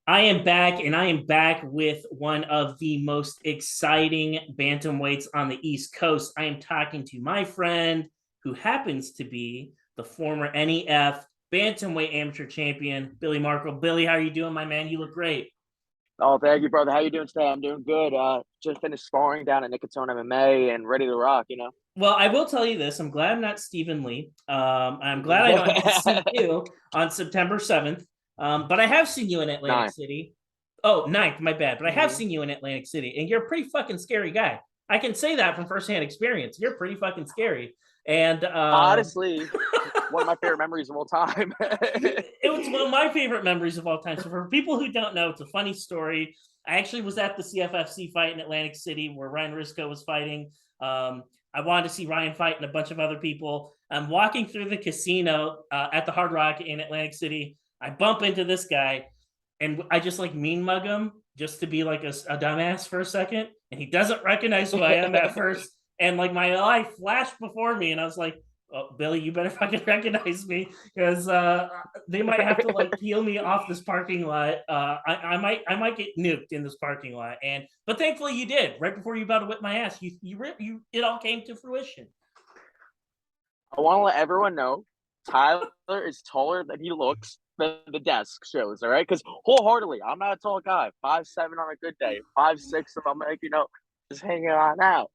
I am back, and I am back with one of the most exciting bantamweights on the East Coast. I am talking to my friend who happens to be the former NEF Bantamweight Amateur Champion, Billy Markle. Billy, how are you doing, my man? You look great. Oh, thank you, brother. How you doing today? I'm doing good. Just finished sparring down at Nicotone MMA and ready to rock. Well, I will tell you this. I'm glad I'm not Stephen Lee. I'm glad I don't have to see you on September 7th. But I have seen you in Atlantic Nine. City. Oh, ninth, my bad. But I have Mm-hmm. seen you in Atlantic City, and you're a pretty fucking scary guy. I can say that from firsthand experience. You're pretty fucking scary. And Honestly, one of my favorite memories of all time. it was one of my favorite memories of all time. So for people who don't know, it's a funny story. I actually was at the CFFC fight in Atlantic City where Ryan Risco was fighting. I wanted to see Ryan fight and a bunch of other people. I'm walking through the casino at the Hard Rock in Atlantic City. I bump into this guy, and I just like mean mug him just to be like a dumbass for a second. And he doesn't recognize who I am at first. And like my life flashed before me, and I was like, oh, Billy, you better fucking recognize me because they might have to like peel me off this parking lot. I might get nuked in this parking lot, but thankfully you did. Right before you about to whip my ass, you it all came to fruition. I want to let everyone know Tyler is taller than he looks than the desk shows. All right, because wholeheartedly, I'm not a tall guy. 5'7" on a good day. 5'6" if I'm like just hanging on out.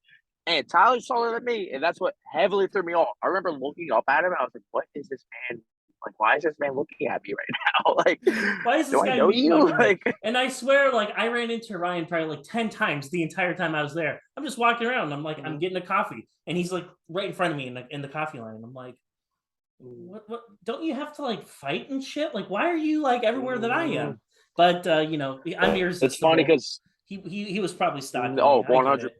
And Tyler's taller than me, and that's what heavily threw me off. I remember looking up at him, and I was like, "What is this man? Like, why is this man looking at me right now? Like, Why is this do I guy know mean you?" mugging me? Like, And I swear, like I ran into Ryan probably like 10 times the entire time I was there. I'm just walking around. I'm like, I'm getting a coffee, and he's like right in front of me in the coffee line. And I'm like, what don't you have to like fight and shit? Like, why are you like everywhere that I am? But I'm it's funny irresistible. because He was probably stalking me. oh, I get it.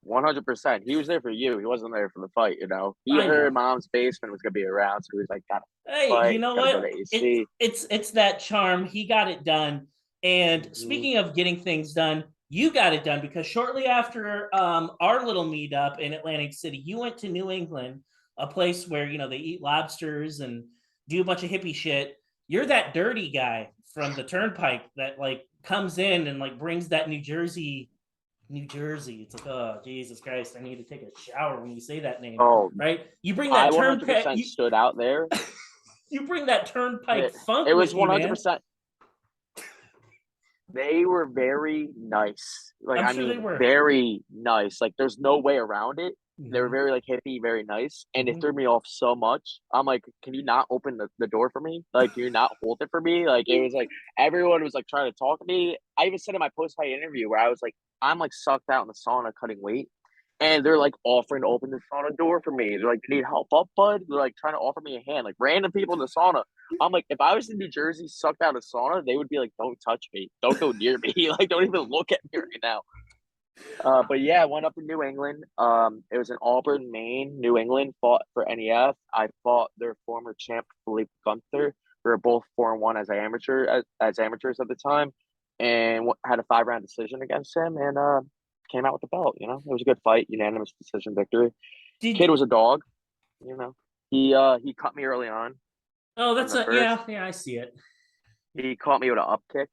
100%. He was there for you. He wasn't there for the fight. He I heard know. Mom's basement was gonna be around, so he was like, "Gotta Hey, you fight. know Gotta go to what? AC." It's that charm. He got it done. And Mhm. speaking of getting things done, you got it done because shortly after our little meetup in Atlantic City, you went to New England, a place where they eat lobsters and do a bunch of hippie shit. You're that dirty guy from the Turnpike that like comes in and like brings that New Jersey. It's like, oh Jesus Christ, I need to take a shower when you say that name, Oh, right? You bring I that turnpike. 100% stood out there. You bring that turnpike It, funk it was with you, man. 100%. They were very nice. Like, I'm I sure they mean, were. very nice. Like, there's no way around it. They were Mm-hmm. very like hippie, very nice, and it Mm-hmm. threw me off so much. I'm like, can you not open the door for me? Like, can you not hold it for me? Like, it was like everyone was like trying to talk to me. I even said in my post fight interview where I was like, I'm like sucked out in the sauna cutting weight, and they're like offering to open the sauna door for me. They're like, "You need help up, bud?" They're like trying to offer me a hand, like random people in the sauna. I'm like, if I was in New Jersey, sucked out of sauna, they would be like, "Don't touch me, don't go near me, like don't even look at me right now." But yeah, I went up to New England. It was in Auburn, Maine. New England fought for NEF. I fought their former champ Philippe Gunther. We were both 4-1 as amateurs at the time, and had a 5-round decision against him, and came out with the belt. It was a good fight, unanimous decision victory. Kid Did was a dog. You know, he cut me early on oh in that's the a first. yeah I see it. He caught me with an up kick,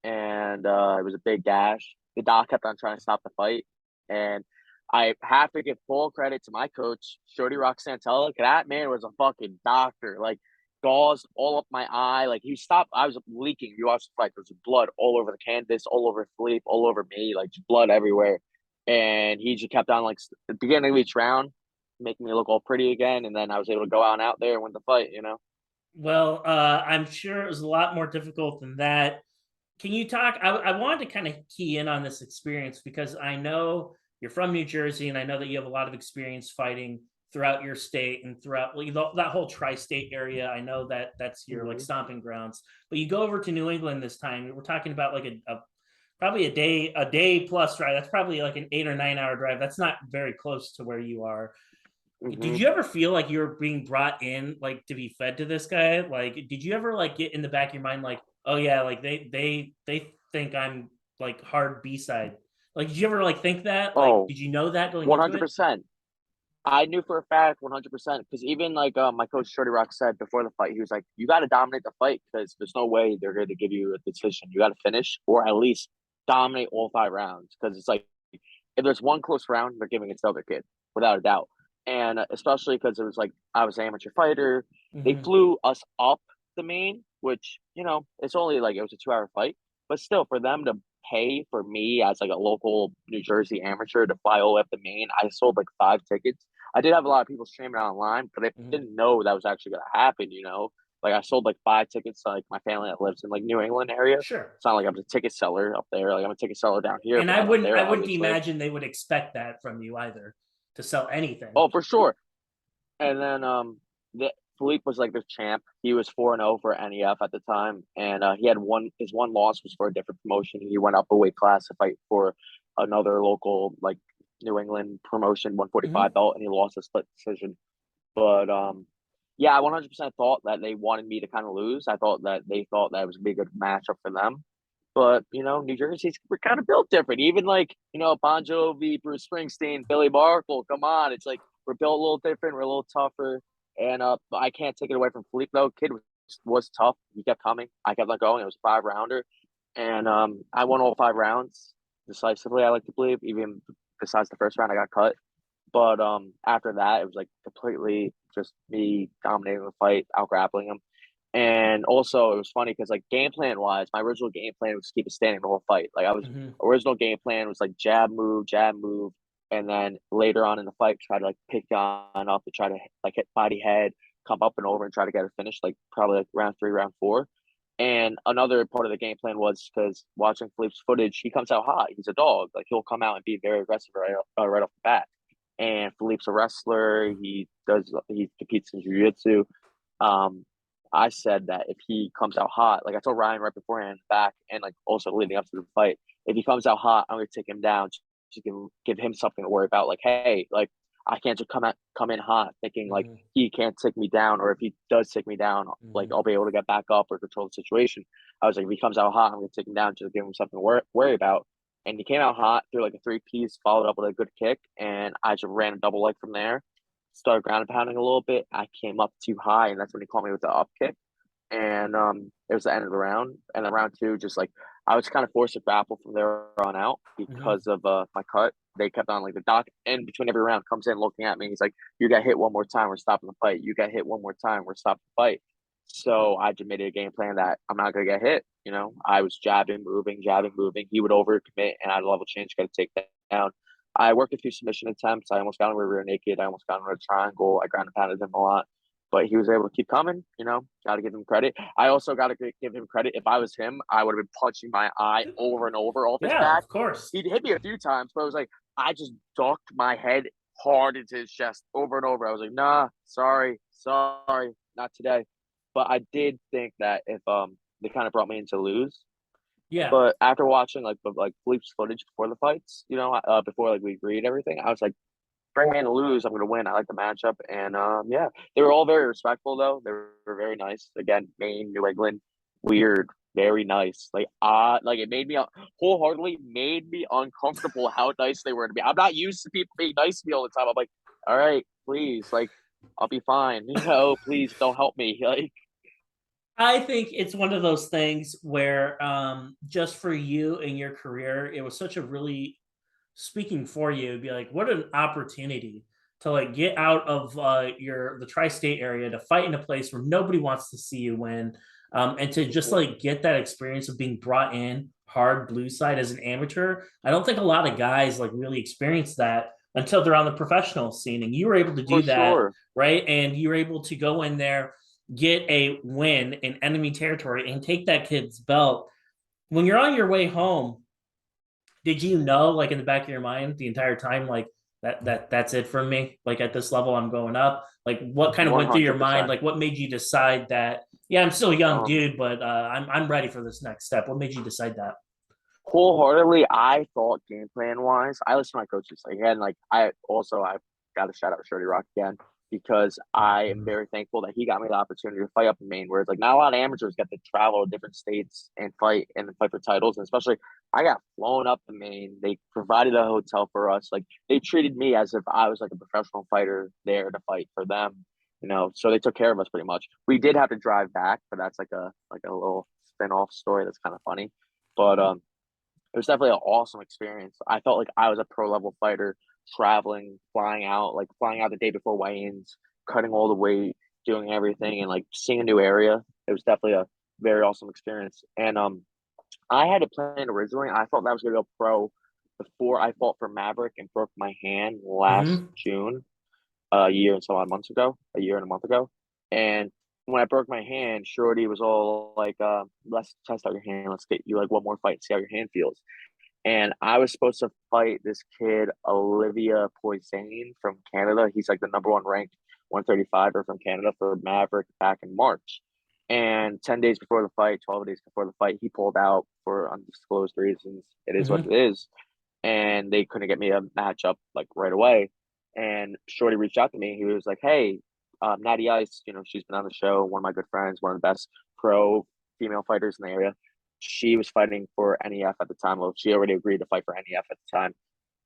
and it was a big gash. The doc kept on trying to stop the fight, and I have to give full credit to my coach, Shorty Rock Santella. That man was a fucking doctor. Like, gauze all up my eye. Like, he stopped. I was leaking. You watched the fight. There was blood all over the canvas, all over Philippe, all over me, like just blood everywhere. And he just kept on like the beginning of each round, making me look all pretty again. And then I was able to go out there and win the fight. Well, I'm sure it was a lot more difficult than that. Can you talk? I wanted to kind of key in on this experience because I know you're from New Jersey, and I know that you have a lot of experience fighting throughout your state and throughout that whole tri-state area. I know that that's your like Mm-hmm. stomping grounds. But you go over to New England this time. We're talking about like probably a day plus drive. That's probably like an 8 or 9 hour drive. That's not very close to where you are. Did Mm-hmm. you ever feel like you were being brought in like to be fed to this guy? Like, did you ever like get in the back of your mind like, oh yeah, like they think I'm like hard B side? Like, did you ever like think that? Like, Oh, did you know that going into it? 100%. I knew for a fact 100% because even like my coach Shorty Rock said before the fight, he was like, "You got to dominate the fight because there's no way they're going to give you a decision. You got to finish or at least dominate all 5 rounds because it's like if there's one close round, they're giving it to the other kid without a doubt." And especially because it was like I was an amateur fighter, they Mhm. flew us up the main, which it's only like it was a 2 hour fight, but still for them to pay for me as like a local New Jersey amateur to fly all the way up the main, I sold like 5 tickets. I did have a lot of people streaming online, but they Mhm. didn't know that was actually going to happen. Like I sold like 5 tickets to like my family that lives in like New England area. Sure. It's not like I'm a ticket seller up there. Like I'm a ticket seller down here, And but I not up wouldn't there, I wouldn't obviously. imagine they would expect that from you either to sell anything. Oh, for sure. And then the Philippe was like the champ. He was 4-0 for NEF at the time, and he had his one loss was for a different promotion. He went up a weight class to fight for another local like New England promotion, 145 Mhm. belt, and he lost a split decision. But yeah, I 100% thought that they wanted me to kind of lose. I thought that they thought that it was gonna be a good matchup for them. But New Jersey's we're kind of built different. Even like Bon Jovi, Bruce Springsteen, Billy Markle. Come on, it's like we're built a little different. We're a little tougher. And I can't take it away from Philippe though. Kid was tough. He kept coming. I kept on going. It was a 5 rounder, and I won all 5 rounds decisively. I like to believe, even besides the first round, I got cut. But after that, it was like completely just me dominating the fight, out grappling him. And also, it was funny because like game plan wise, my original game plan was to keep it standing the whole fight. Like I was Mhm. original game plan was like jab move, and then later on in the fight, try to like pick on up and try to like hit body head, come up and over and try to get her finished. Like probably like round 3, round 4. And another part of the game plan was because watching Philippe's footage, he comes out hot. He's a dog. Like he'll come out and be very aggressive right off the bat. And Philippe's a wrestler. He competes in jiu-jitsu. Um, I said that if he comes out hot, like I told Ryan right beforehand, back and like also leading up to the fight, if he comes out hot, I'm gonna take him down to give him something to worry about. Like, hey, like I can't just come in hot thinking like Mhm. he can't take me down, or if he does take me down, like Mhm. I'll be able to get back up or control the situation. I was like, if he comes out hot, I'm gonna take him down to give him something to worry about. And he came out hot through like a 3 piece, followed up with a good kick, and I just ran a double leg from there. Started ground and pounding a little bit. I came up too high, and that's when he called me with the up kick. And it was the end of the round. And then round 2, just like I was kind of forced to grapple from there on out Mhm. because of my cut. They kept on like the doc in between every round comes in looking at me. He's like, "You got hit one more time, we're stopping the fight. You got hit one more time, we're stopping the fight." So I just made a game plan that I'm not gonna get hit. I was jabbing, moving, jabbing, moving. He would overcommit, and I'd level change, got to take that down. I worked a few submission attempts. I almost got him rear naked. I almost got him a triangle. I ground and pounded him a lot, but he was able to keep coming. Got to give him credit. I also got to give him credit. If I was him, I would have been punching my eye over and over off his Yeah, back. of course. He'd hit me a few times, but it was like I just ducked my head hard into his chest over and over. I was like, nah, sorry, not today. But I did think that if they kind of brought me in to lose. Yeah. But after watching like Philippe's footage before the fights, before like we agreed everything, I was like, bring me in to lose, I'm gonna win. I like the matchup, and yeah, they were all very respectful though. They were very nice. Again, Maine, New England, weird, very nice. Like it made me wholeheartedly made me uncomfortable how nice they were to me. I'm not used to people being nice to me all the time. I'm like, all right, please, like I'll be fine. Please don't help me. Like, I think it's one of those things where just for you and your career, it was such a really speaking for you, it'd be like, what an opportunity to like get out of the tri-state area to fight in a place where nobody wants to see you win, and to just like get that experience of being brought in hard blue side as an amateur. I don't think a lot of guys like really experience that until they're on the professional scene, and you were able to for do that, sure. right? And you were able to go in there, get a win in enemy territory, and take that kid's belt. When you're on your way home, did you know, like in the back of your mind the entire time, like that's it for me? Like at this level, I'm going up. Like what kind of One went through your hundred mind? percent. Like what made you decide that? Yeah, I'm still a young Um, dude, but I'm ready for this next step. What made you decide that? Wholeheartedly, I thought game plan wise, I listened to my coaches. Like, again, like I got to shout out Shorty Rock again. because I am very thankful that he got me the opportunity to fight up in Maine, whereas like not a lot of amateurs get to travel to different states and fight for titles. And especially I got flown up to Maine. They provided a hotel for us. Like they treated me as if I was like a professional fighter there to fight for them. So they took care of us pretty much. We did have to drive back, but that's like a little spin-off story that's kind of funny. But it was definitely an awesome experience. I felt like I was a pro level fighter, traveling, flying out the day before weigh-ins, cutting all the weight, doing everything, and like seeing a new area. It was definitely a very awesome experience. And I had a plan originally. I thought that I was gonna go pro before I fought for Maverick and broke my hand last Mm-hmm. June, a year and some odd months ago, a year and a month ago. And when I broke my hand, Shorty was all like, let's test out your hand. Let's get you like one more fight and see how your hand feels. And I was supposed to fight this kid, Olivia Poisane from Canada. He's like the number one ranked 135er from Canada for Maverick back in March. And 10 days before the fight, 12 days before the fight, he pulled out for undisclosed reasons. It is what Mm-hmm. it is. And they couldn't get me a matchup like right away. And Shorty reached out to me. He was like, hey, Natty Ice, she's been on the show, one of my good friends, one of the best pro female fighters in the area. She was fighting for NEF at the time. Well, she already agreed to fight for NEF at the time.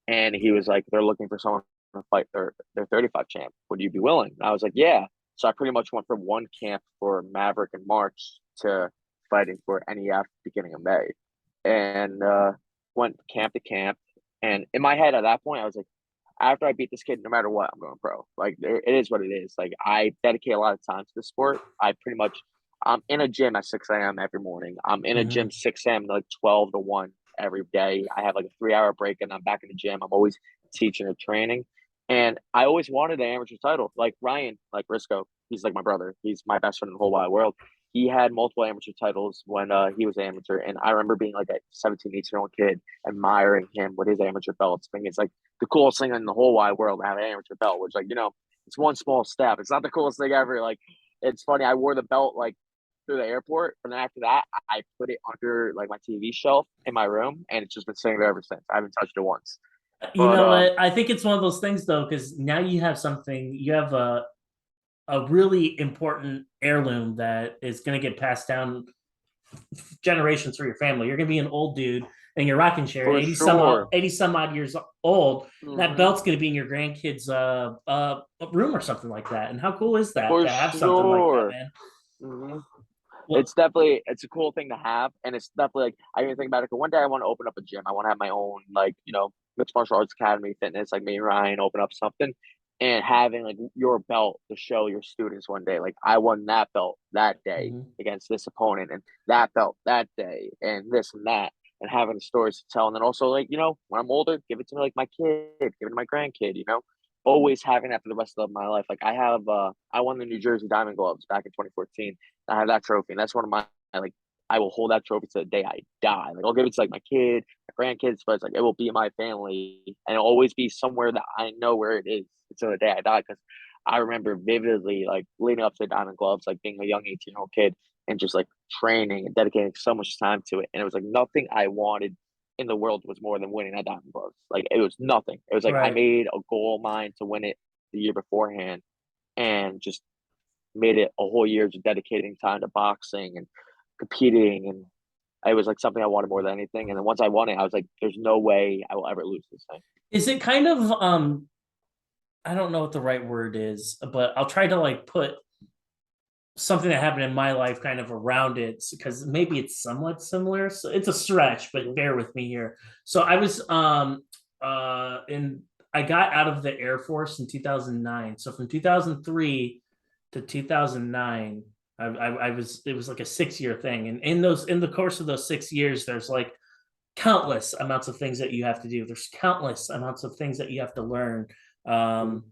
And he was like, they're looking for someone to fight their 35 champ. Would you be willing? And I was like, yeah. So I pretty much went from one camp for Maverick in March to fighting for NEF beginning of May. And went camp to camp. And in my head at that point, I was like, after I beat this kid, no matter what, I'm going pro. Like it is what it is. Like I dedicate a lot of time to the sport. I'm in a gym at 6 a.m. every morning. I'm in a Mm-hmm. gym 6 a.m. to like 12 to 1 every day. I have like a 3 hour break and I'm back in the gym. I'm always teaching or training. And I always wanted an amateur title. Like Ryan, like Risco, he's like my brother. He's my best friend in the whole wide world. He had multiple amateur titles when he was amateur. And I remember being like a 17, 18-year-old kid, admiring him with his amateur belts. I think it's like the coolest thing in the whole wide world to have an amateur belt, which like, it's one small step. It's not the coolest thing ever. Like, it's funny. I wore the belt like through the airport, and then after that, I put it under like my TV shelf in my room, and it's just been sitting there ever since. I haven't touched it once. You But know what? I think it's one of those things though, because now you have something. You have a really important heirloom that is going to get passed down generations through your family. You're going to be an old dude and you're rocking chair, for sure. 80 some odd years old. That Mm-hmm. belt's going to be in your grandkids' room or something like that. And how cool is that For to have something like that, sure. man? Mm-hmm. Well, It's a cool thing to have, and it's definitely like I even think about it. 'Cause one day I want to open up a gym. I want to have my own like mixed martial arts academy, fitness, like me and Ryan open up something, and having like your belt to show your students one day. Like I won that belt that day mhm. against this opponent, and that belt that day, and this and that, and having stories to tell. And then also like when I'm older, give it to me like my kid, give it to my grandkid. Always having that for the rest of my life. Like I won the New Jersey Diamond Gloves back in 2014. I have that trophy, and that's one of my like. I will hold that trophy to the day I die. Like I'll give it to like my kid, my grandkids, but it's like it will be my family, and it'll always be somewhere that I know where it is until the day I die. Because I remember vividly, like leading up to the Diamond Gloves, like being a young 18-year-old kid and just like training and dedicating so much time to it. And it was like nothing I wanted in the world was more than winning that Diamond Gloves. Like it was nothing. It was like I Right. made a goal of mine to win it the year beforehand, and just made it a whole year just dedicating time to boxing and competing. And it was like something I wanted more than anything. And then once I won it, I was like, there's no way I will ever lose this thing. Is it kind of I don't know what the right word is, but I'll try to like put something that happened in my life kind of around it because maybe it's somewhat similar. So it's a stretch, but bear with me here. So I was in I got out of the Air Force in 2009. So from 2003 to 2009, I was it was like a 6 year thing. And in the course of those 6 years, there's like countless amounts of things that you have to do. There's countless amounts of things that you have to learn. Um,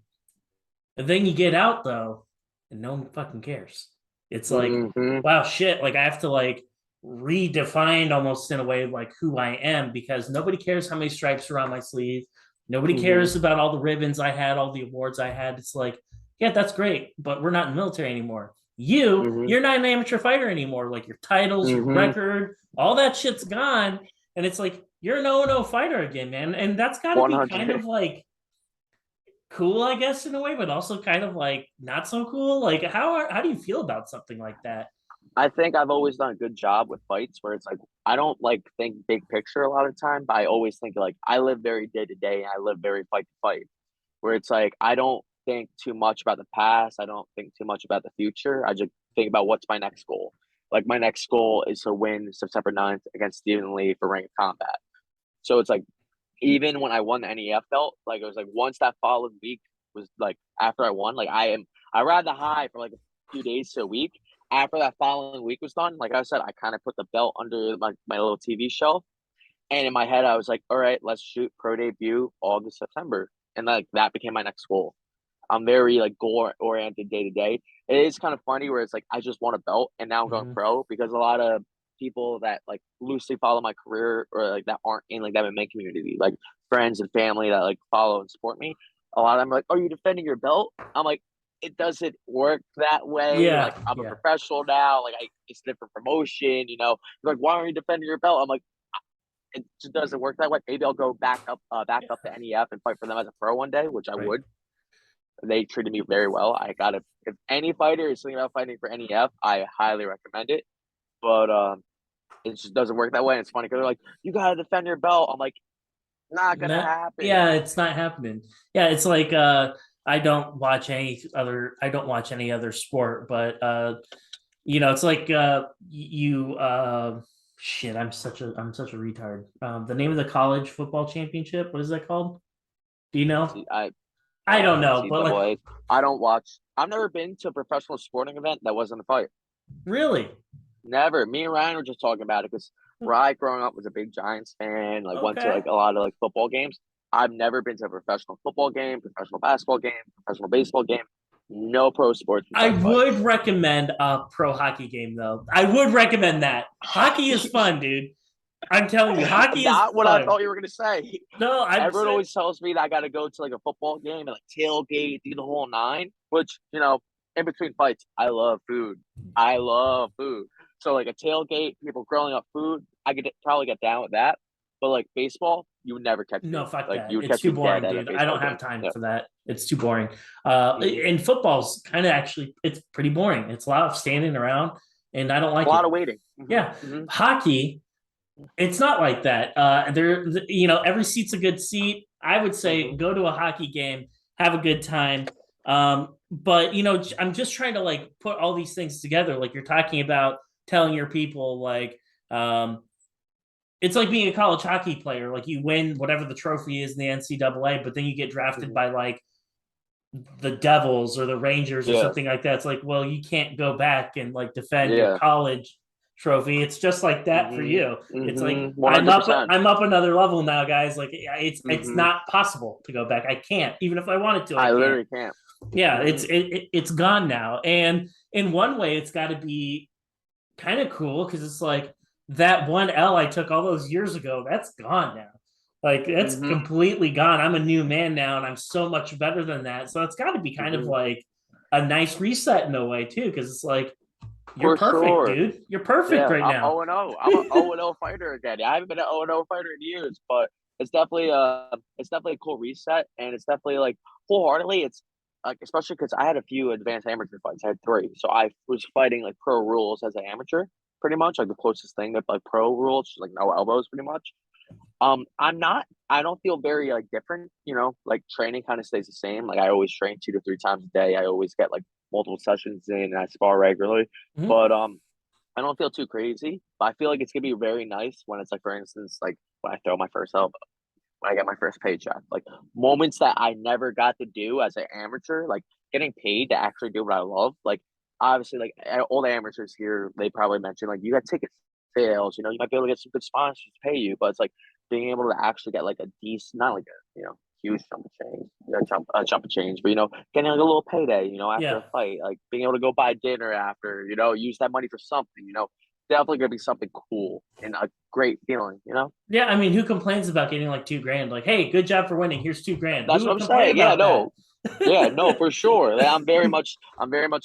and then you get out though, and no one fucking cares. It's like, Mm-hmm. wow, shit. Like I have to like redefine almost in a way like who I am because nobody cares how many stripes are on my sleeve. Nobody Mm-hmm. cares about all the ribbons I had, all the awards I had. It's like, yeah, that's great, but we're not in the military anymore. Mm-hmm. You're not an amateur fighter anymore. Like your titles, your Mm-hmm. record, all that shit's gone. And it's like, you're an 0-0 fighter again, man. And that's got to be kind 100. of like cool, I guess, in a way, but also kind of like not so cool. Like, how do you feel about something like that? I think I've always done a good job with fights where it's like I don't like think big picture a lot of the time, but I always think like I live very day to day and I live very fight to fight. Where it's like I don't think too much about the past. I don't think too much about the future. I just think about what's my next goal. Like my next goal is to win September 9th against Stephen Lee for rank combat. So it's like even when I won the NEF belt, like it was like once that following week was like after I won, like I ride the high for like a few days to a week. After that following week was done, like I said, I kind of put the belt under my little TV shelf. And in my head, I was like, all right, let's shoot pro debut August, September. And like that became my next goal. I'm very like goal oriented day to day. It is kind of funny where it's like I just want a belt and now I'm going Mhm. pro because a lot of people that like loosely follow my career or like that aren't in like that MMA community, like friends and family that like follow and support me. A lot of them are like, "Are you defending your belt?" I'm like, it doesn't work that way. Yeah, Like I'm a yeah. professional now. Like it's a different promotion. They're like, why aren't you defending your belt? I'm like, it just doesn't work that way. Maybe I'll go back up to NEF and fight for them as a pro one day, which I Right. would. They treated me very well. I got to if any fighter is thinking about fighting for NEF, I highly recommend it. But it just doesn't work that way. And it's funny because they're like, you gotta defend your belt. I'm like, not gonna Not, happen. yeah, it's not happening. Yeah, it's like I don't watch any other sport, but it's like you shit, I'm such a retard. The name of the college football championship, what is that called? Do you know? See, I I don't know, but like NCAA. I don't watch. I've never been to a professional sporting event that wasn't a fight. really? Never. Me and Ryan were just talking about it because Ryan growing up was a big Giants fan, like went to Okay. like a lot of like football games. I've never been to a professional football game, professional basketball game, professional baseball game, no pro sports I besides would fights. recommend a pro hockey game though. I would recommend that. Hockey is fun, dude. I'm telling you, hockey is Not what I fun. thought you were gonna say. No, I'm Everyone saying always tells me that I got to go to like a football game and like tailgate, do the whole nine. Which in between fights, I love food. I love food. So like a tailgate, people grilling up food, I could probably get down with that. But like baseball, you would never catch no, me. fuck Like that. you would It's catch too me dead boring, at a dude. I baseball don't have game. time Yeah. for that. It's too boring. Hmm. And football's kind of actually it's pretty boring. It's a lot of standing around, and I don't A like lot it. of waiting. Hmm. Yeah, Hmm. hockey, it's not like that. Every seat's a good seat. I would say Hmm. go to a hockey game, have a good time. But I'm just trying to like put all these things together. Like you're talking about telling your people like it's like being a college hockey player. Like you win whatever the trophy is in the NCAA, but then you get drafted Hmm. by like the Devils or the Rangers or Yeah. something like that. It's like, well, you can't go back and like defend your Yeah. college trophy. It's just like that for Hmm. you. It's like Hmm. 100%. I'm up another level now, guys. Like it's Hmm. not possible to go back. I can't. Even if I wanted to, I I can't. literally can't. Yeah, Hmm. it's gone now. And in one way, it's got to be kind of cool because it's like that one L I took all those years ago, that's gone now. Like that's Hmm. completely gone. I'm a new man now and I'm so much better than that. So it's got to be kind of Hmm. like a nice reset in a way too because it's like you're For perfect, sure. dude. You're perfect Yeah, right I'm now. 0-0. I'm a 0-0 fighter again. I haven't been an 0-0 fighter in years, but it's definitely a cool reset, and it's definitely like wholeheartedly. It's like especially because I had a few advanced amateur fights. I had three, so I was fighting like pro rules as an amateur, pretty much like the closest thing to like pro rules, like no elbows, pretty much. I'm not. I don't feel very like different. Like training kind of stays the same. Like I always train 2 to 3 times a day. I always get like multiple sessions in, and I spar regularly. Mhm. But I don't feel too crazy, but I feel like it's gonna be very nice when it's like, for instance, like when I throw my first elbow, when I get my first paycheck, like moments that I never got to do as an amateur, like getting paid to actually do what I love. Like obviously, like all the amateurs here, they probably mentioned like you got ticket sales, you might be able to get some good sponsors to pay you, but it's like being able to actually get like a decent, not like a huge chunk of change, chunk of change, but getting like a little payday, after Yeah. a fight, like being able to go buy dinner after, use that money for something, definitely gonna be something cool and a great feeling. Yeah, I mean, who complains about getting like 2 grand? Like, hey, good job for winning. Here's 2 grand. Who That's what would I'm complain saying. Yeah, about that? no, yeah, no, for sure. Like, I'm very much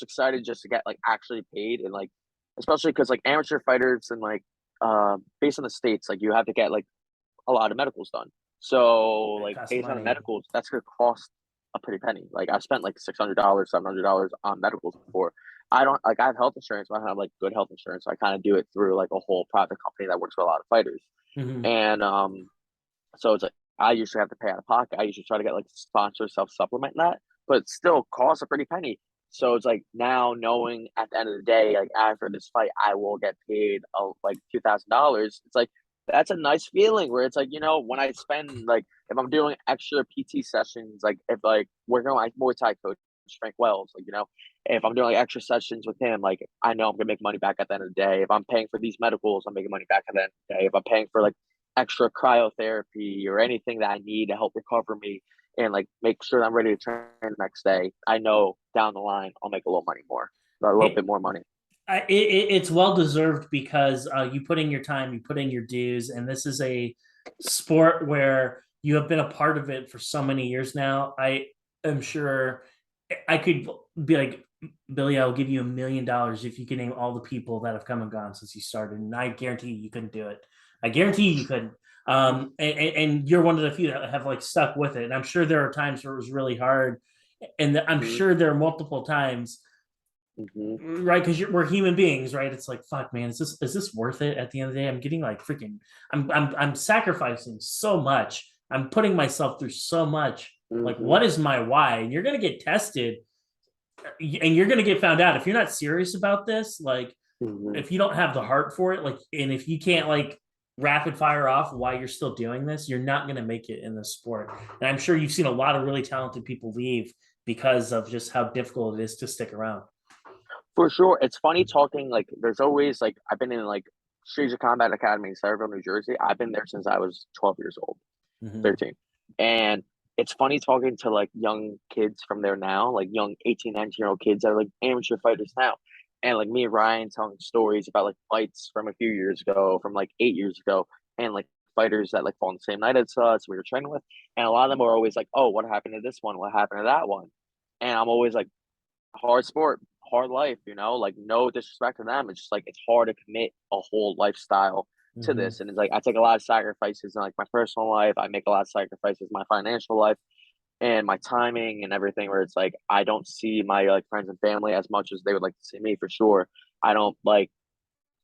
excited just to get like actually paid and like, especially because like amateur fighters and like, based on the states, like you have to get like a lot of medicals done. So It like costs based on the money. medicals, that's gonna cost. a pretty penny. Like I spent like $600, $700 on medicals before. I don't like I have health insurance, but I have like good health insurance. So I kind of do it through like a whole private company that works for a lot of fighters. Mhm. And so it's like I usually have to pay out of pocket. I usually try to get like sponsor self supplement that, but it still costs a pretty penny. So it's like now knowing at the end of the day, like after this fight, I will get paid like $2,000. It's like that's a nice feeling where it's like, you know, when I spend like if I'm doing extra PT sessions, like if like working on my Muay Thai coach Frank Wells, like, you know, if I'm doing like extra sessions with him, like I know I'm gonna make money back at the end of the day. If I'm paying for these medicals, I'm making money back at the end of the day. If I'm paying for like extra cryotherapy or anything that I need to help recover me and like make sure that I'm ready to train the next day, I know down the line I'll make a little money more, a little bit more money. It's well deserved because you put in your time, you put in your dues, and this is a sport where you have been a part of it for so many years now. I am sure I could be like, Billy, I'll give you $1,000,000 if you can name all the people that have come and gone since you started, and I guarantee you couldn't do it. I guarantee you couldn't. And you're one of the few that have like stuck with it. And I'm sure there are times where it was really hard, and I'm sure there are multiple times, right? Because we're human beings, right? It's like, fuck, man, is this worth it? At the end of the day, I'm getting like freaking, I'm sacrificing so much. I'm putting myself through so much. Like, what is my why? And you're gonna get tested, and you're gonna get found out if you're not serious about this. Like, if you don't have the heart for it, like, and if you can't like rapid fire off why you're still doing this, you're not going to make it in this sport. And I'm sure you've seen a lot of really talented people leave because of just how difficult it is to stick around. For sure. It's funny talking like there's always like I've been in like Streets of Combat Academy in Centerville, New Jersey. I've been there since I was 12 years old, 13. And it's funny talking to like young kids from there now, like young 18, 19-year-old kids that are like amateur fighters now. And like me and Ryan telling stories about like fights from a few years ago, from like 8 years ago, and like fighters that like fought on the same night as us, we were training with. And a lot of them are always like, oh, what happened to this one? What happened to that one? And I'm always like, hard sport, hard life, you know, like no disrespect to them. It's just like it's hard to commit a whole lifestyle to this. And it's like I take a lot of sacrifices in like my personal life. I make a lot of sacrifices in my financial life and my timing and everything where it's like I don't see my like friends and family as much as they would like to see me for sure. I don't like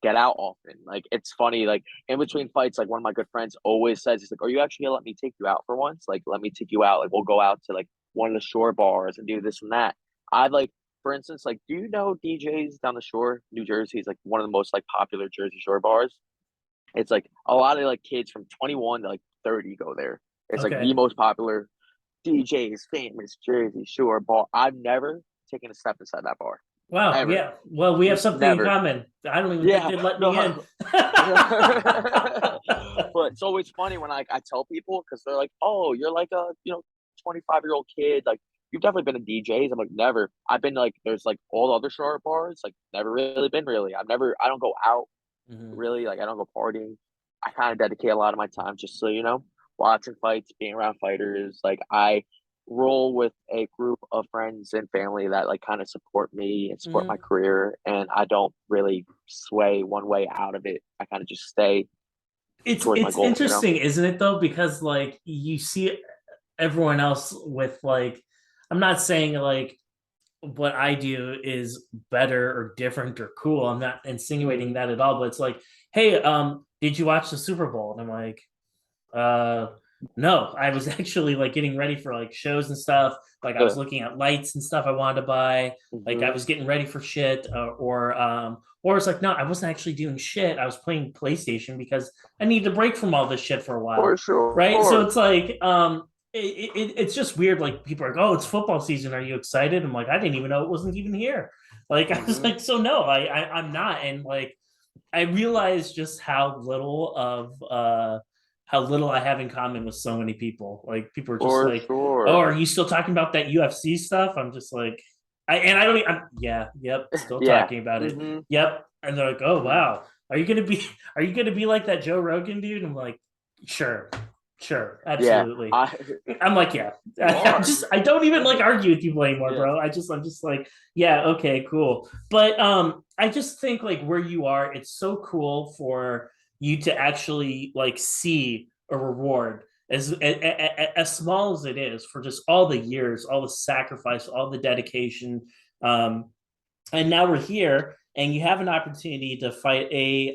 get out often. Like it's funny, like in between fights, like one of my good friends always says, he's like, are you actually gonna let me take you out for once? Like let me take you out. Like we'll go out to like one of the shore bars and do this and that. I'd like for instance, like, do you know DJs down the shore, New Jersey is like one of the most like popular Jersey Shore bars. It's like a lot of like kids from 21 to like 30 go there. It's like the most popular DJ's famous Jersey Shore bar. I've never taken a step inside that bar. Wow. Ever. Yeah. Well, we have something Never. in common. I don't even think they'd let me in. But it's always funny when I tell people because they're like, oh, you're like a 25-year-old kid. Like you've definitely been to DJs. I'm like, never. I've been like, there's like all the other shore bars. Like never really been really. I don't go out really. Like I don't go partying. I kind of dedicate a lot of my time just so watching fights, being around fighters. Like I roll with a group of friends and family that like kind of support me and support my career, and I don't really sway one way out of it. I kind of just stay towards my goal. Interesting, isn't it though? Because like you see everyone else with like, I'm not saying like what I do is better or different or cool. I'm not insinuating that at all, but it's like, hey, did you watch the Super Bowl? And I'm like, no, I was actually like getting ready for like shows and stuff. Like I was looking at lights and stuff I wanted to buy. Like I was getting ready for shit, or it's like, no, I wasn't actually doing shit. I was playing PlayStation because I needed a break from all this shit for a while. For sure. Right. So it's like, it's just weird. Like people are like, oh, it's football season. Are you excited? I'm like, I didn't even know it wasn't even here. Like I was like, so no, I'm not. And like I realized just how little I have in common with so many people. Like people are just oh, are you still talking about that UFC stuff? I'm just like, still talking about it. Yep. And they're like, oh wow, are you gonna be like that Joe Rogan dude? I'm like, sure, absolutely. Yeah, I'm like, yeah. I don't even like argue with people anymore, bro. I'm just like, yeah, okay, cool. But I just think like where you are, it's so cool for you to actually like see a reward as small as it is, for just all the years, all the sacrifice, all the dedication. Um, and now we're here, and you have an opportunity to fight a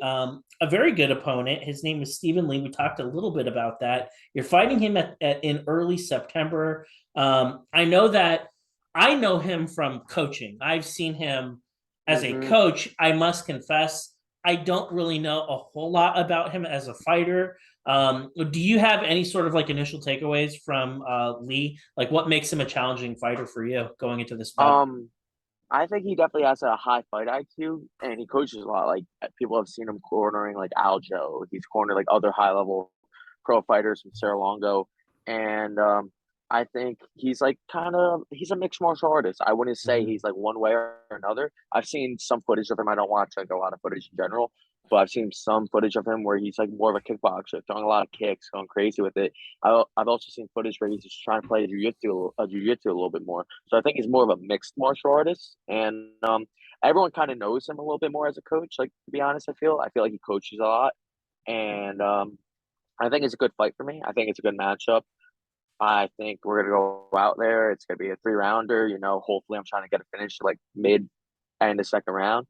very good opponent. His name is Stephen Lee. We talked a little bit about that. You're fighting him in early September. I know him from coaching. I've seen him as a Mm-hmm. coach. I must confess, I don't really know a whole lot about him as a fighter. Do you have any sort of like initial takeaways from Lee? Like, what makes him a challenging fighter for you going into this fight? I think he definitely has a high fight IQ, and he coaches a lot. Like people have seen him cornering like Aljo. He's cornered like other high level pro fighters from Serra Longo, and I think he's like he's a mixed martial artist. I wouldn't say Mhm. he's like one way or another. I've seen some footage of him. I don't watch like a lot of footage in general, but I've seen some footage of him where he's like more of a kickboxer, throwing a lot of kicks, going crazy with it. I've also seen footage where he's just trying to play jiu-jitsu a little bit more. So I think he's more of a mixed martial artist, and everyone kind of knows him a little bit more as a coach. Like to be honest, I feel like he coaches a lot, and I think it's a good fight for me. I think it's a good matchup. I think we're gonna go out there. It's gonna be a 3 rounder. You know, hopefully, I'm trying to get a finish like mid end of second round.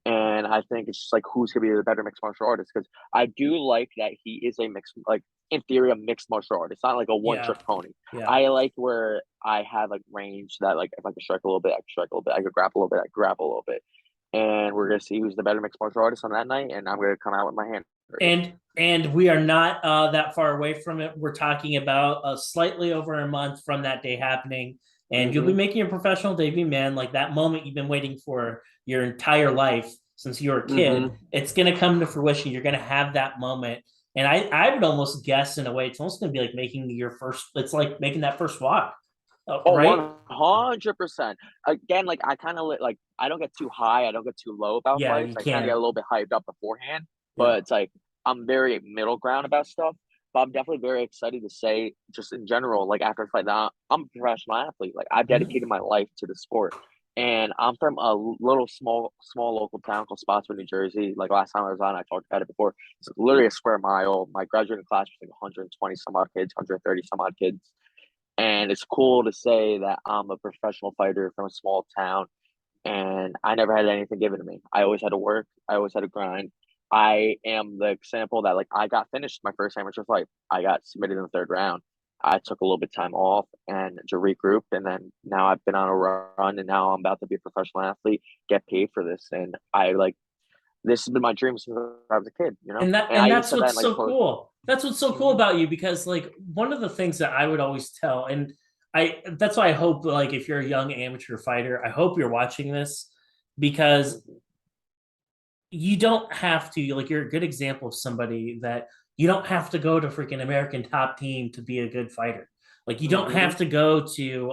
And I think it's just like who's gonna be the better mixed martial artist because I do like that he is a mixed like in theory a mixed martial artist, not like a one Yeah, trick pony. yeah. I like where I have like range that like if I can strike a little bit, I can strike a little bit. I could grapple a little bit, I could grapple a little bit. And we're gonna see who's the better mixed martial artist on that night, and I'm gonna come out with my hand raised. And we are not that far away from it. We're talking about slightly over a month from that day happening, and you'll be Mm-hmm. making your professional debut, man. Like that moment you've been waiting for your entire life since you were a kid. Mm-hmm. It's gonna come to fruition. You're gonna have that moment, and I would almost guess in a way it's almost gonna be like making your first. It's like making that first walk, Oh, right? 100%. Again, like I kind of like I don't get too high, I don't get too low about Yeah, fights. you I kind of get can. a little bit hyped up beforehand, Yeah. but it's like I'm very middle ground about stuff. But I'm definitely very excited to say, just in general, like after a fight, now I'm a professional athlete. Like I've Mhm. dedicated my life to the sport, and I'm from a little small local town called Spotswood, New Jersey. Like last time I was on, I talked about it before. It's literally a square mile. My graduating class was like 120 some odd kids, 130 some odd kids. And it's cool to say that I'm a professional fighter from a small town and I never had anything given to me. I always had to work, I always had to grind. I am the example that like I got finished my first amateur fight. I got submitted in the third round. I took a little bit of time off and to regroup and then now I've been on a run and now I'm about to be a professional athlete, get paid for this. And I like this has been my dream since I was a kid, you know? And I even That's said that in what's like a so post. cool. That's what's so cool Mm-hmm. about you because like one of the things that I would always tell, and I that's why I hope like if you're a young amateur fighter, I hope you're watching this because you don't have to like you're a good example of somebody that you don't have to go to freaking American Top Team to be a good fighter. Like you don't Mm-hmm. have to go to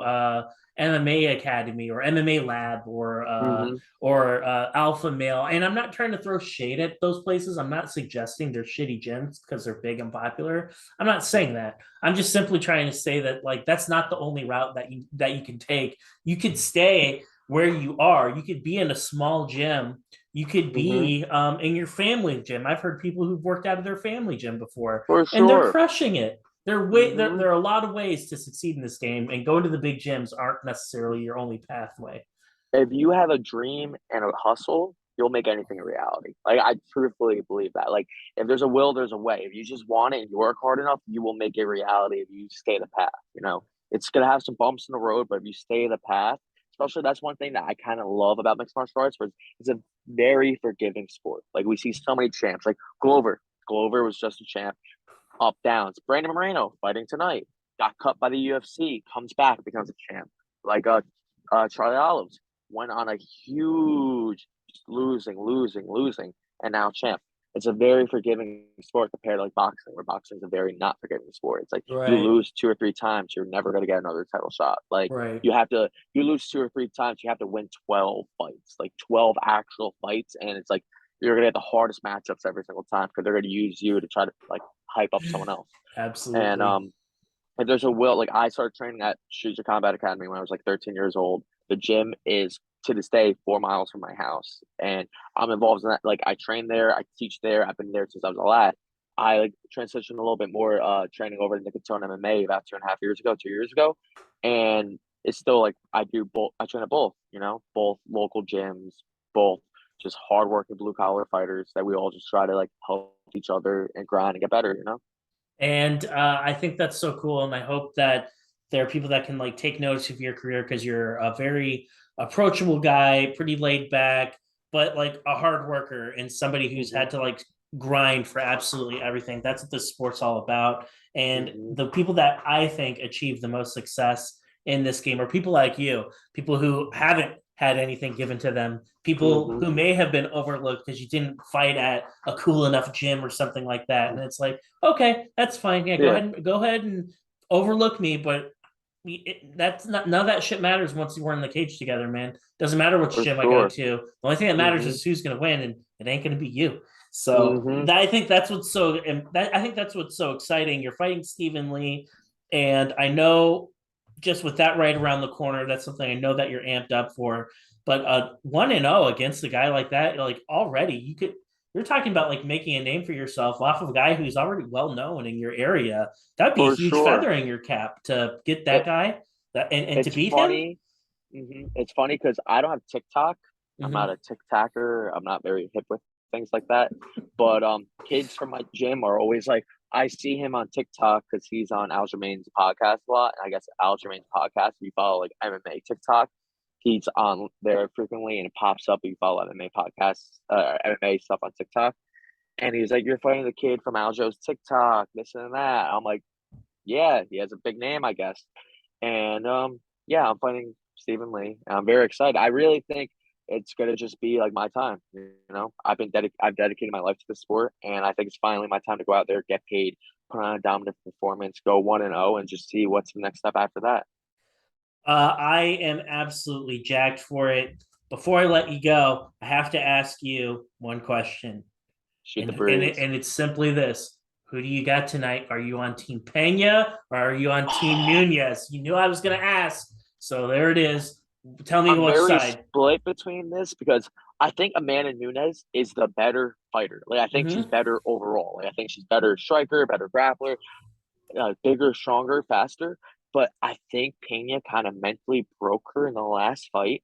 MMA Academy or MMA Lab Mm-hmm. or Alpha Male. And I'm not trying to throw shade at those places. I'm not suggesting they're shitty gyms because they're big and popular. I'm not saying that. I'm just simply trying to say that like that's not the only route that you can take. You could stay where you are. You could be in a small gym, you could Mm-hmm. be in your family gym. I've heard people who've worked out of their family gym before, For and they're sure. crushing it. Mm-hmm. There are a lot of ways to succeed in this game, and going to the big gyms aren't necessarily your only pathway. If you have a dream and a hustle, you'll make anything a reality. Like I truthfully believe that. Like if there's a will, there's a way. If you just want it and you work hard enough, you will make it reality if you stay the path. You know, it's gonna have some bumps in the road, but if you stay the path, especially that's one thing that I kind of love about mixed martial arts, where it's a very forgiving sport. Like we see so many champs, like Glover. Glover was just a champ. Up downs. Brandon Moreno fighting tonight. Got cut by the UFC, comes back, becomes a champ. Like Charlie Olives went on a huge losing, and now champ. It's a very forgiving sport compared to like boxing, where boxing is a very not forgiving sport. It's like you Right, lose 2 or 3 times, you're never gonna get another title shot. Like right. you lose 2 or 3 times, you have to win 12 fights, like 12 actual fights, and it's like you're gonna get the hardest matchups every single time because they're gonna use you to try to like hype up someone else. And Absolutely. if there's a will, like I started training at Shooter Combat Academy when I was like 13 years old. The gym is to this day 4 miles from my house, and I'm involved in that. Like I train there, I teach there. I've been there since I was a lad, I like transitioned a little bit more training over to Nicotone MMA about 2.5 years ago. And it's still like I do both. I train at both, both local gyms, both just hardworking blue collar fighters that we all just try to like help each other and grind and get better. And I think that's so cool. And I hope that there are people that can like take notice of your career because you're a very approachable guy, pretty laid back, but like a hard worker and somebody who's had to like grind for absolutely everything. That's what this sport's all about. And the people that I think achieve the most success in this game are people like you, people who haven't had anything given to them, people who may have been overlooked because you didn't fight at a cool enough gym or something like that. And it's like, okay, that's fine. Yeah, go ahead and overlook me, but that's not none of that shit matters once we're in the cage together, man. Doesn't matter which gym I go to. The only thing that matters is who's gonna win, and it ain't gonna be you. So I think that's what's so exciting. You're fighting Stephen Lee, and I know just with that right around the corner, that's something I know that you're amped up for. But 1-0 against a guy like that, like already you're talking about like making a name for yourself off of a guy who's already well known in your area. That'd be a huge feather in your cap to get that guy and to beat him. It's funny because I don't have TikTok. I'm not a TikToker. I'm not very hip with things like that. But kids from my gym are always like, I see him on TikTok because he's on Aljamain's podcast a lot. And I guess Aljamain's podcast, if you follow like MMA TikTok, he's on there frequently and it pops up if you follow MMA podcasts, MMA stuff on TikTok. And he's like, you're fighting the kid from Aljo's TikTok, this and that. I'm like, yeah, he has a big name, I guess. And yeah, I'm fighting Stephen Lee. I'm very excited. I really think it's gonna just be like my time. I've dedicated my life to the sport, and I think it's finally my time to go out there, get paid, put on a dominant performance, go 1-0, and just see what's the next step after that. I am absolutely jacked for it. Before I let you go, I have to ask you one question. Shoot the breeze. And it's simply this. Who do you got tonight? Are you on Team Pena or are you on Team Nunez? You knew I was going to ask. So there it is. Tell me what side. I'm very split between this because I think Amanda Nunes is the better fighter. Like I think she's better overall. Like I think she's better striker, better grappler, bigger, stronger, faster. But I think Pena kind of mentally broke her in the last fight.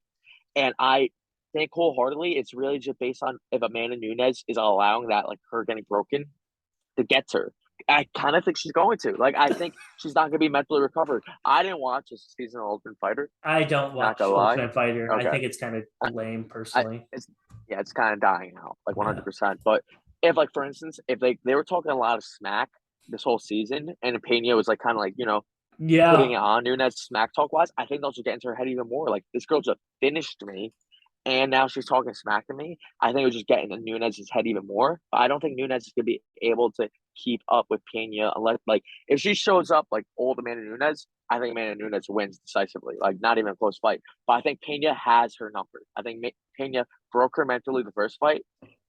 And I think wholeheartedly it's really just based on if Amanda Nunes is allowing that, like her getting broken to get to her. I kind of think she's going to. Like, I think she's not going to be mentally recovered. I didn't watch this season of Ultimate Fighter. I don't watch Ultimate Fighter. Okay. I think it's kind of lame, personally. It's kind of dying out, like 100%. Yeah. But if, like, for instance, if they were talking a lot of smack this whole season, and Pena was, like, kind of like, putting it on Nunes smack talk-wise, I think they'll just get into her head even more. Like, this girl just finished me, and now she's talking smack to me. I think it was just getting in Nunes' head even more. But I don't think Nunes is going to be able to keep up with Pena unless, like, if she shows up like old Amanda Nunes, I think Amanda Nunes wins decisively. Like, not even a close fight. But I think Pena has her number. I think Pena broke her mentally the first fight,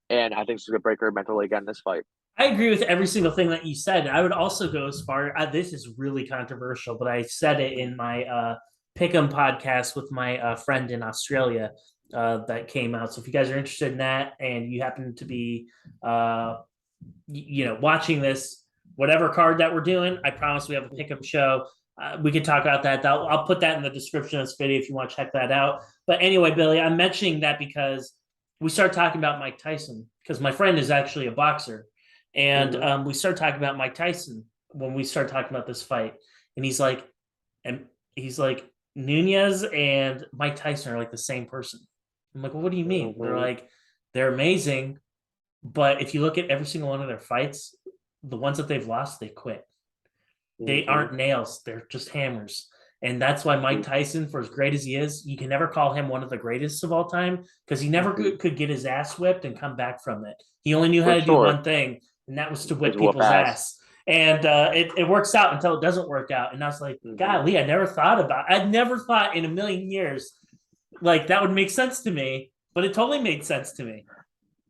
and I think she's going to break her mentally again this fight. I agree with every single thing that you said. I would also go as far. This is really controversial, but I said it in my Pick'em podcast with my friend in Australia. That came out. So if you guys are interested in that and you happen to be, watching this, whatever card that we're doing, I promise we have a pickup show. We can talk about that. I'll put that in the description of this video if you want to check that out. But anyway, Billy, I'm mentioning that because we started talking about Mike Tyson because my friend is actually a boxer. And we started talking about Mike Tyson when we started talking about this fight. And he's like, Nunez and Mike Tyson are like the same person. I'm like, well, what do you mean? They're like, they're amazing. But if you look at every single one of their fights, the ones that they've lost, they quit. They aren't nails. They're just hammers. And that's why Mike Tyson, for as great as he is, you can never call him one of the greatest of all time because he never could get his ass whipped and come back from it. He only knew how to do one thing, and that was to whip people's ass. And it works out until it doesn't work out. And I was like, golly, I'd never thought in a million years like that would make sense to me, but it totally made sense to me.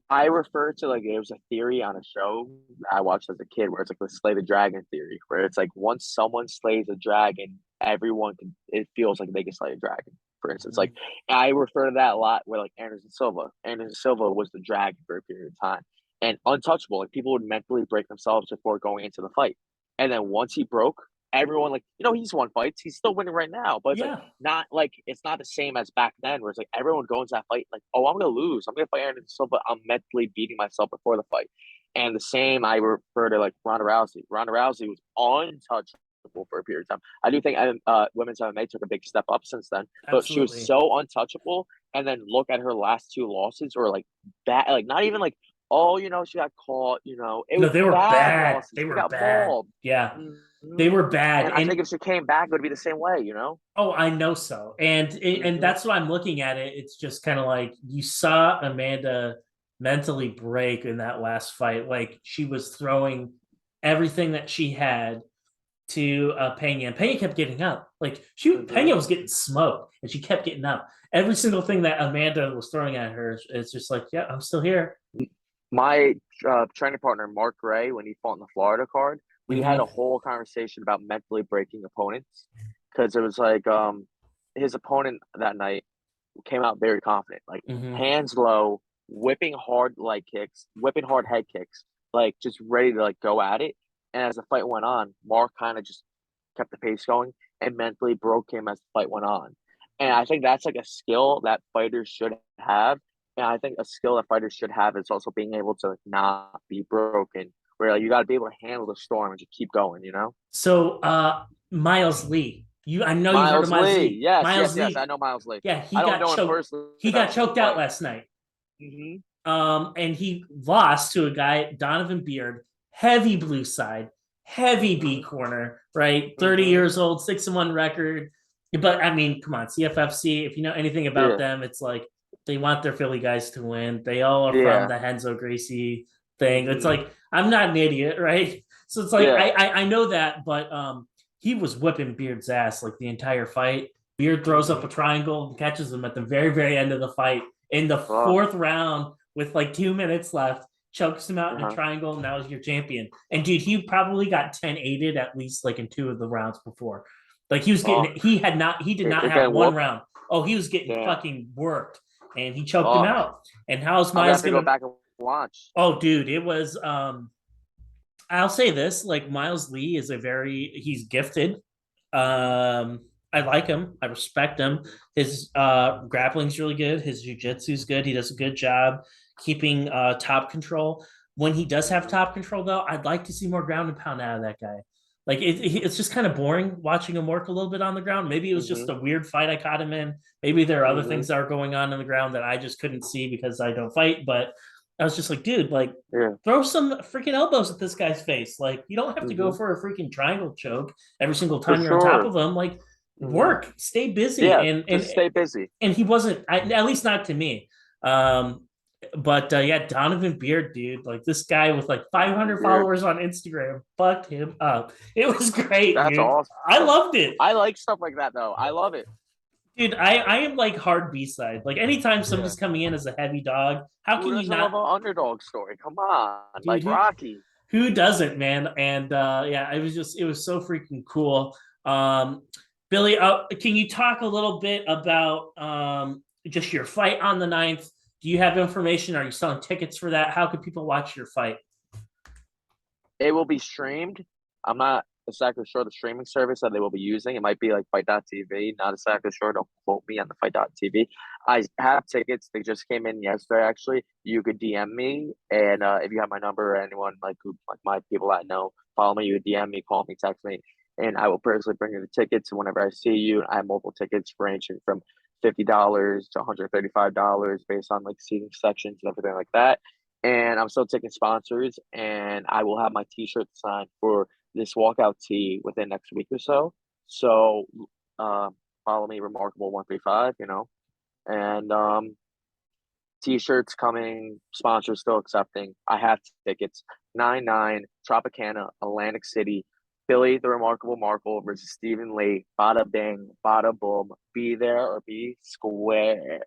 I refer to like there was a theory on a show I watched as a kid where it's like the slay the dragon theory, where it's like once someone slays a dragon, it feels like they can slay a dragon. For instance, like I refer to that a lot where like Anderson Silva was the dragon for a period of time. and untouchable. Like people would mentally break themselves before going into the fight. And then once he broke, everyone like, he's won fights. He's still winning right now. But it's like Yeah. not like it's not the same as back then where it's like everyone goes into that fight like, oh, I'm gonna lose. I'm gonna fight Anderson Silva, but I'm mentally beating myself before the fight. And the same I refer to like Ronda Rousey. Ronda Rousey was untouchable for a period of time. I do think women's MMA took a big step up since then, but she was Absolutely. so untouchable. And then look at her last two losses, or like bad, like not even like, oh, she got caught. It No, was they were bad bad. losses. They She were got bad. mauled. Yeah, Hmm. they were bad. And I think if she came back, it would be the same way. Oh, I know so. And Hmm. that's what I'm looking at it. It's just kind of like you saw Amanda mentally break in that last fight. Like she was throwing everything that she had to Pena, and Pena kept getting up. Like Hmm. Pena was getting smoked, and she kept getting up. Every single thing that Amanda was throwing at her, it's just like, yeah, I'm still here. My training partner, Mark Gray, when he fought in the Florida card, we had a Mm-hmm. whole conversation about mentally breaking opponents because it was like his opponent that night came out very confident, like Mm-hmm. hands low, whipping hard leg kicks, whipping hard head kicks, like just ready to like go at it. And as the fight went on, Mark kind of just kept the pace going and mentally broke him as the fight went on. And I think that's like a skill that fighters should have. And I think a skill that fighters should have is also being able to like, not be broken, where like, you got to be able to handle the storm and just keep going. So Miles Lee, I know you've heard of Miles Miles Lee. Lee. Yes, yes, Miles yes. I Lee, know Miles Lee. yeah, I don't know him personally, he but I've got seen him choked out fight. last night. Hmm. And he lost to a guy, Donovan Beard, heavy blue side, heavy B Hmm. corner, right? 30 Hmm. years old, 6-1 record. But I mean, come on, CFFC, if you know anything about Yeah. them, it's like they want their Philly guys to win. They all are from Yeah. the Henzo Gracie thing. It's Hmm. like, I'm not an idiot, right? So it's like Yeah. I know that, but he was whipping Beard's ass like the entire fight. Beard throws up a Hmm. triangle and catches him at the very, very end of the fight. In the Oh. fourth round, with like 2 minutes left, chokes him out in a Uh-huh. triangle, and now he's your champion. And dude, he probably got 10-8'd at least like in two of the rounds before. Like he was Oh. getting, he did not You're have getting one whooped. round. Oh, he was getting Damn. fucking worked, and he choked him Oh. out. And how's I'm gonna Miles have to go gonna? back and watch. Oh, dude, it was. I'll say this: like Miles Lee is he's gifted. Hmm. I like him. I respect him. His grappling's really good. His jujitsu's good. He does a good job keeping top control. When he does have Hmm. top control, though, I'd like to see more ground and pound out of that guy. Like it's just kind of boring watching him work a little bit on the ground. Maybe it was just Hmm. a weird fight I caught him in. Maybe there are other Hmm. things that are going on the ground that I just couldn't see because I don't fight. But I was just like, dude, like Yeah. throw some freaking elbows at this guy's face. Like you don't have to go Hmm. for a freaking triangle choke every single For time you're on top sure. of him. Like Hmm. work, stay busy, Yeah. and Just and stay busy. and he wasn't, at least not to me. Um, but yeah, Donovan Beard, dude, like this guy with like Donovan 500 Beard. followers on Instagram, fucked him up. It was great, That's dude. I awesome. loved it. I like stuff like that though. I love it. Dude, I am like hard B side. Like anytime Yeah. somebody's coming in as a heavy dog, how Who can you doesn't love not, an underdog story? Come on, dude? like Rocky. Who doesn't, man? And yeah, it was so freaking cool. Um, Billy, can you talk a little bit about just your fight on the 9th? Do you have information? Are you selling tickets for that? How can people watch your fight? It will be streamed. I'm not exactly sure the streaming service that they will be using. It might be like Fight.tv. Not exactly sure. Don't quote me on the Fight.tv. I have tickets. They just came in yesterday. Actually, you could DM me, and if you have my number or anyone like who like my people that know, follow me. You could DM me, call me, text me, and I will personally bring you the tickets. And whenever I see you, I have multiple tickets ranging from $50 to $135 based on like seating sections and everything like that. And I'm still taking sponsors, and I will have my T-shirt signed for this walkout tee within next week or so. So, uh, follow me, Remarkable135. And T-shirts coming, sponsors still accepting. I have tickets. 9-9 Tropicana, Atlantic City. Billy the Remarkable Markle versus Stephen Lee. Bada bing, bada boom. Be there or be square.